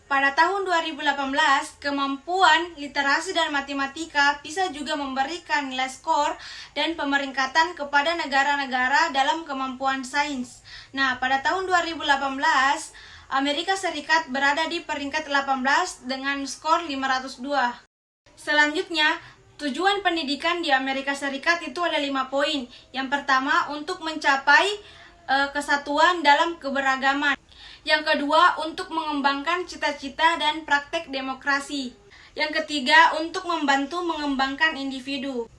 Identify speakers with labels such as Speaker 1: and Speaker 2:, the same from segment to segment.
Speaker 1: Pada tahun 2018, kemampuan literasi dan matematika bisa juga memberikan nilai skor dan pemeringkatan kepada negara-negara dalam kemampuan sains. Nah, pada tahun 2018, Amerika Serikat berada di peringkat 18 dengan skor 502. Selanjutnya, tujuan pendidikan di Amerika Serikat itu ada 5 poin. Yang pertama, untuk mencapai kesatuan dalam keberagaman. Yang kedua, untuk mengembangkan cita-cita dan praktek demokrasi. Yang ketiga, untuk membantu mengembangkan individu.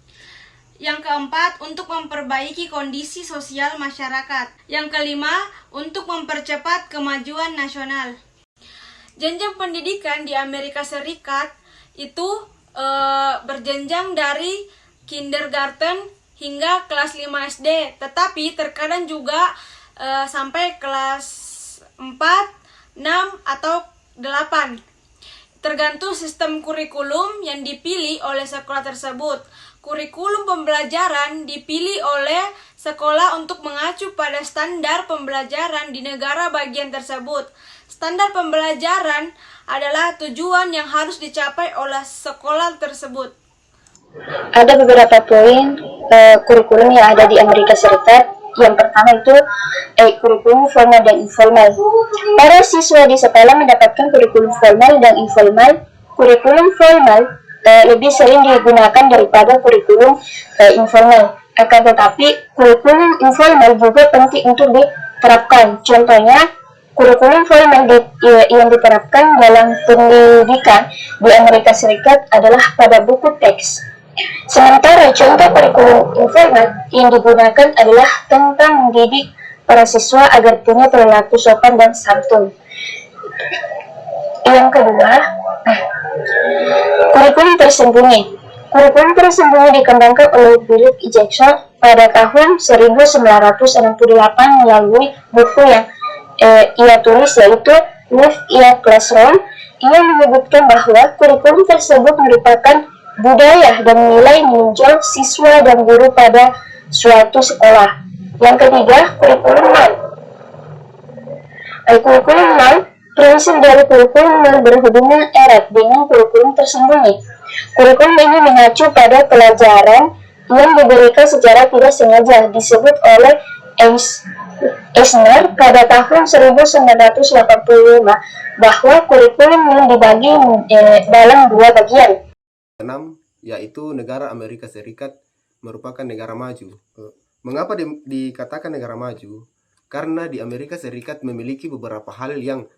Speaker 1: Yang keempat, untuk memperbaiki kondisi sosial masyarakat. Yang kelima, untuk mempercepat kemajuan nasional. Jenjang pendidikan di Amerika Serikat itu berjenjang dari kindergarten hingga kelas 5 SD, tetapi terkadang juga sampai kelas 4, 6, atau 8. Tergantung sistem kurikulum yang dipilih oleh sekolah tersebut. Kurikulum pembelajaran dipilih oleh sekolah untuk mengacu pada standar pembelajaran di negara bagian tersebut. Standar pembelajaran adalah tujuan yang harus dicapai oleh sekolah tersebut.
Speaker 2: Ada beberapa poin kurikulum yang ada di Amerika Serikat. Yang pertama itu kurikulum formal dan informal. Para siswa di sekolah mendapatkan kurikulum formal dan informal. Kurikulum formal lebih sering digunakan daripada kurikulum informal. Akan tetapi kurikulum informal juga penting untuk diterapkan. Contohnya, kurikulum formal yang diterapkan dalam pendidikan di Amerika Serikat adalah pada buku teks. Sementara contoh kurikulum informal yang digunakan adalah tentang mendidik para siswa agar punya perilaku sopan dan santun. Yang kedua, kurikulum tersembunyi. Kurikulum tersembunyi dikembangkan oleh Philip E. Jackson pada tahun 1968 melalui buku yang ia tulis, yaitu Live in a Classroom. Ia menyebutkan bahwa kurikulum tersebut merupakan budaya dan nilai menunjang siswa dan guru pada suatu sekolah. Yang ketiga, kurikulum nol. Kurikulum nol, prinsip dari kurikulum nol berhubungan erat dengan kurikulum tersembunyi. Kurikulum ini mengacu pada pelajaran yang diberikan secara tidak sengaja, disebut oleh Eisner pada tahun 1985 bahwa kurikulum yang dibagi dalam 2 bagian.
Speaker 3: 6, yaitu negara Amerika Serikat merupakan negara maju. Mengapa dikatakan negara maju? Karena di Amerika Serikat memiliki beberapa hal yang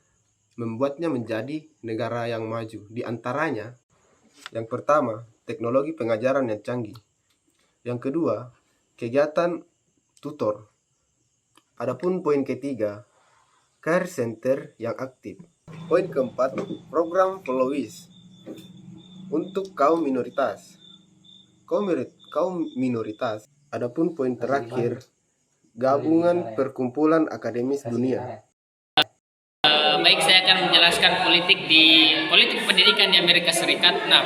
Speaker 3: membuatnya menjadi negara yang maju. Di antaranya, yang pertama, teknologi pengajaran yang canggih. Yang kedua, kegiatan tutor. Adapun poin ketiga, care center yang aktif. Poin keempat, program followers untuk kaum minoritas. Kaum minoritas. Adapun poin terakhir, gabungan perkumpulan akademis dunia.
Speaker 4: Baik, saya akan menjelaskan politik pendidikan di Amerika Serikat. Nah,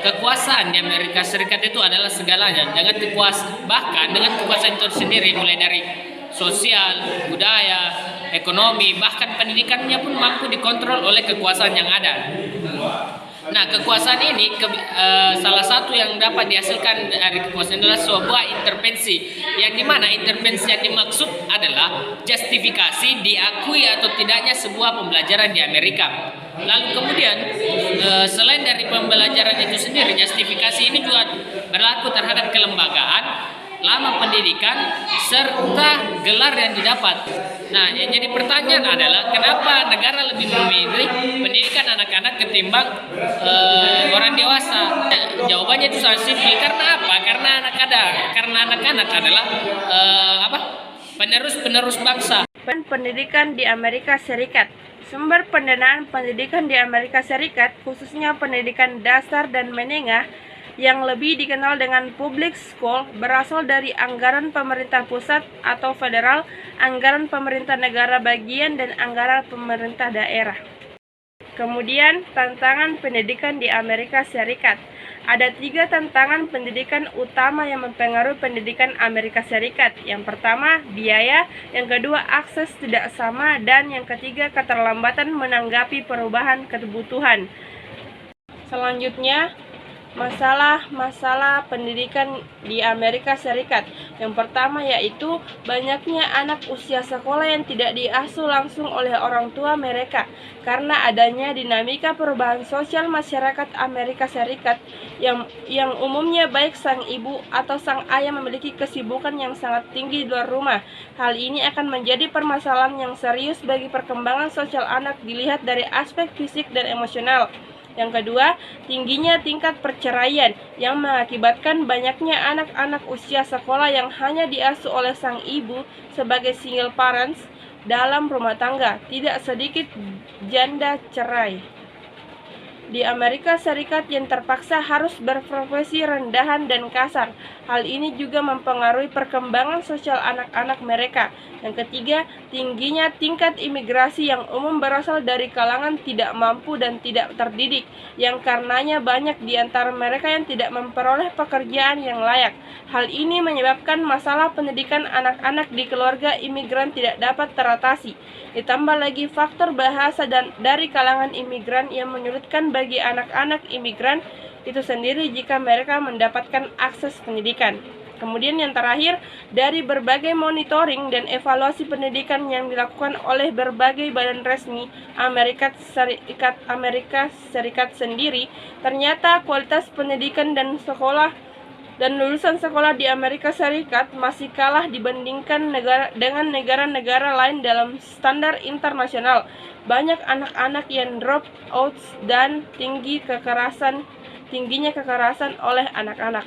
Speaker 4: kekuasaan di Amerika Serikat itu adalah segalanya. Bahkan dengan kekuasaan itu sendiri, mulai dari sosial, budaya, ekonomi, bahkan pendidikannya pun mampu dikontrol oleh kekuasaan yang ada. Nah, kekuasaan ini salah satu yang dapat dihasilkan dari kekuasaan adalah sebuah intervensi, yang dimana intervensi yang dimaksud adalah justifikasi diakui atau tidaknya sebuah pembelajaran di Amerika. Lalu kemudian selain dari pembelajaran itu sendiri, justifikasi ini juga berlaku terhadap kelembagaan, lama pendidikan, serta gelar yang didapat. Nah, yang jadi pertanyaan adalah kenapa negara lebih memilih pendidikan anak-anak ketimbang orang dewasa? Jawabannya itu sangat simpel. Karena apa? Karena anak-anak adalah penerus bangsa.
Speaker 1: Pendidikan di Amerika Serikat. Sumber pendanaan pendidikan di Amerika Serikat, khususnya pendidikan dasar dan menengah, yang lebih dikenal dengan public school, berasal dari anggaran pemerintah pusat atau federal, anggaran pemerintah negara bagian, dan anggaran pemerintah daerah. Kemudian, tantangan pendidikan di Amerika Serikat.
Speaker 5: Ada 3 tantangan pendidikan utama yang mempengaruhi pendidikan Amerika Serikat. Yang pertama, biaya. Yang kedua, akses tidak sama. Dan yang ketiga, keterlambatan menanggapi perubahan kebutuhan. Selanjutnya, masalah pendidikan di Amerika Serikat. Yang pertama yaitu banyaknya anak usia sekolah yang tidak diasuh langsung oleh orang tua mereka karena adanya dinamika perubahan sosial masyarakat Amerika Serikat yang umumnya baik sang ibu atau sang ayah memiliki kesibukan yang sangat tinggi di luar rumah. Hal ini akan menjadi permasalahan yang serius bagi perkembangan sosial anak dilihat dari aspek fisik dan emosional. Yang kedua, tingginya tingkat perceraian yang mengakibatkan banyaknya anak-anak usia sekolah yang hanya diasuh oleh sang ibu sebagai single parents dalam rumah tangga. Tidak sedikit janda cerai di Amerika Serikat yang terpaksa harus berprofesi rendahan dan kasar. Hal ini juga mempengaruhi perkembangan sosial anak-anak mereka. Yang ketiga, tingginya tingkat imigrasi yang umum berasal dari kalangan tidak mampu dan tidak terdidik, yang karenanya banyak di antara mereka yang tidak memperoleh pekerjaan yang layak. Hal ini menyebabkan masalah pendidikan anak-anak di keluarga imigran tidak dapat teratasi. Ditambah lagi faktor bahasa dari kalangan imigran yang menyulitkan bagi anak-anak imigran itu sendiri jika mereka mendapatkan akses pendidikan. Kemudian yang terakhir, dari berbagai monitoring dan evaluasi pendidikan yang dilakukan oleh berbagai badan resmi Amerika Serikat sendiri, ternyata kualitas pendidikan dan lulusan sekolah di Amerika Serikat masih kalah dibandingkan dengan negara-negara lain dalam standar internasional. Banyak anak-anak yang drop outs dan tingginya kekerasan oleh anak-anak.